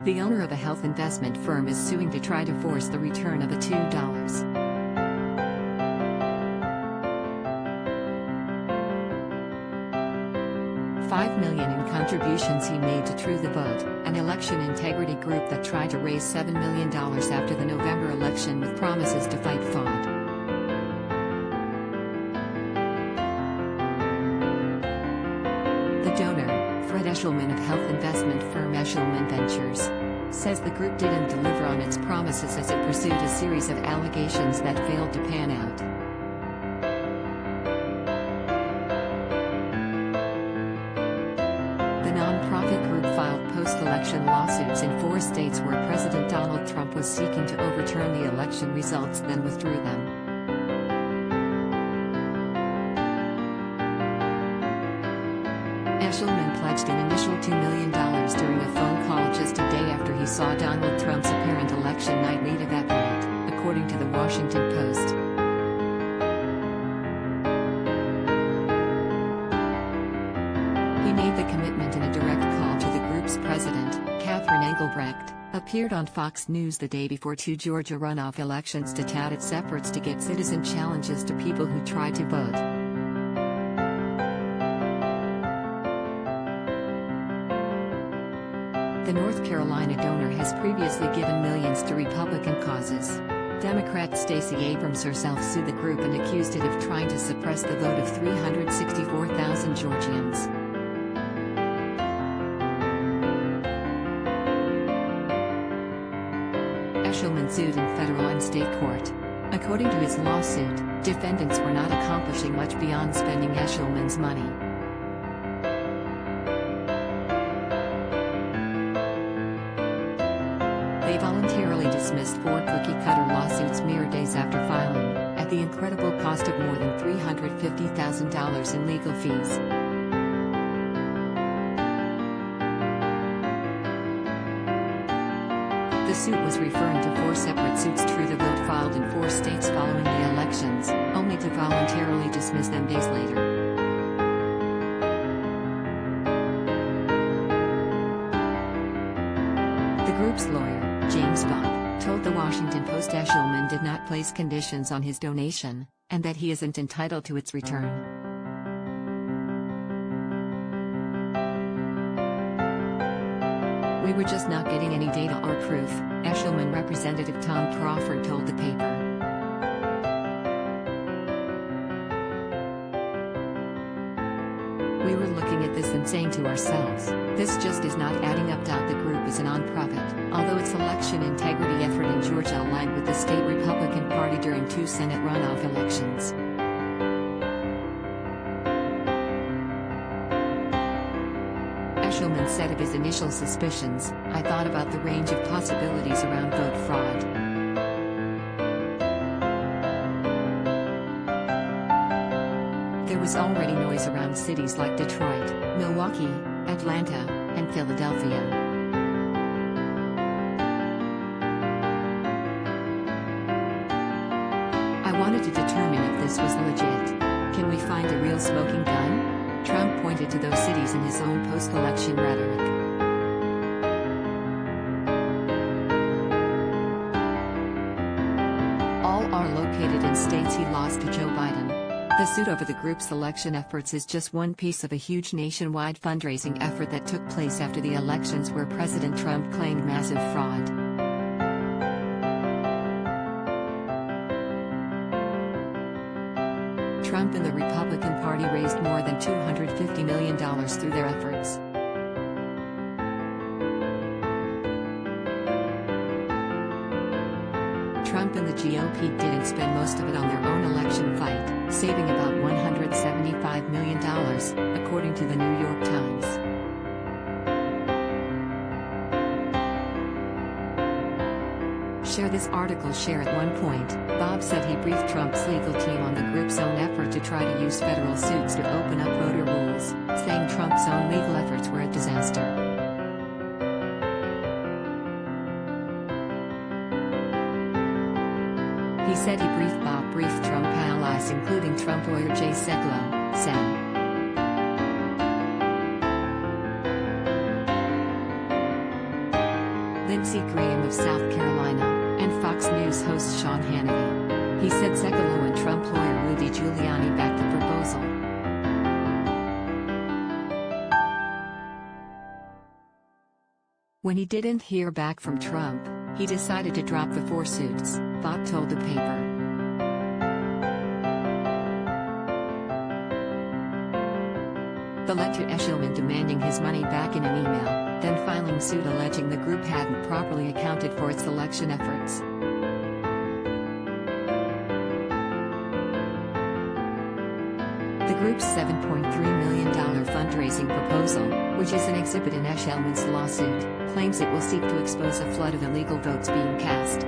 The owner of a health investment firm is suing to try to force the return of a $2. $5 million in contributions he made to True the Vote, an election integrity group that tried to raise $7 million after the November election with promises to fight fraud. The donor, Fred Eshelman of health investment firm Eshelman Ventures, says the group didn't deliver on its promises as it pursued a series of allegations that failed to pan out. The non-profit group filed post-election lawsuits in 4 states where President Donald Trump was seeking to overturn the election results, then withdrew them. Eshelman pledged an initial $2 million during a phone call just a day after he saw Donald Trump's apparent election night lead evaporate, according to the Washington Post. He made the commitment in a direct call to the group's president, Catherine Engelbrecht, appeared on Fox News the day before 2 Georgia runoff elections to tout its efforts to get citizen challenges to people who tried to vote. The North Carolina donor has previously given millions to Republican causes. Democrat Stacey Abrams herself sued the group and accused it of trying to suppress the vote of 364,000 Georgians. Eshelman sued in federal and state court. According to his lawsuit, defendants were not accomplishing much beyond spending Eshelman's money. They voluntarily dismissed 4 cookie-cutter lawsuits mere days after filing, at the incredible cost of more than $350,000 in legal fees. The suit was referring to 4 separate suits True the Vote filed in 4 states following the elections, only to voluntarily dismiss them days later. The group's lawyer, James Bob, told the Washington Post Eshelman did not place conditions on his donation, and that he isn't entitled to its return. We were just not getting any data or proof, Eshelman representative Tom Crawford told the paper. We were looking at this and saying to ourselves, this just is not adding up. The group is a nonprofit, although its election integrity effort in Georgia aligned with the state Republican Party during 2 Senate runoff elections. Eshelman said of his initial suspicions, "I thought about the range of possibilities around vote fraud. There was already noise around cities like Detroit, Milwaukee, Atlanta, and Philadelphia. I wanted to determine if this was legit. Can we find a real smoking gun?" Trump pointed to those cities in his own post-election rhetoric. All are located in states he lost to Joe Biden. The suit over the group's election efforts is just one piece of a huge nationwide fundraising effort that took place after the elections where President Trump claimed massive fraud. Trump and the Republican Party raised more than $250 million through their efforts. Trump and the GOP didn't spend most of it on their own election fight, saving about $175 million, according to the New York Times. Share this article. Share at one point, Bob said he briefed Trump's legal team on the group's own effort to try to use federal suits to open up voter rules, saying Trump's own legal efforts were a disaster. He said he briefed Trump allies including Trump lawyer Jay Sekulow, Sen. Lindsey Graham of South Carolina, and Fox News host Sean Hannity. He said Sekulow and Trump lawyer Rudy Giuliani backed the proposal. When he didn't hear back from Trump, he decided to drop the 4 suits, Fox told the paper. The led to Eshelman demanding his money back in an email, then filing suit alleging the group hadn't properly accounted for its election efforts. The group's $7.3 million fundraising proposal, which is an exhibit in Eshelman's lawsuit, claims it will seek to expose a flood of illegal votes being cast.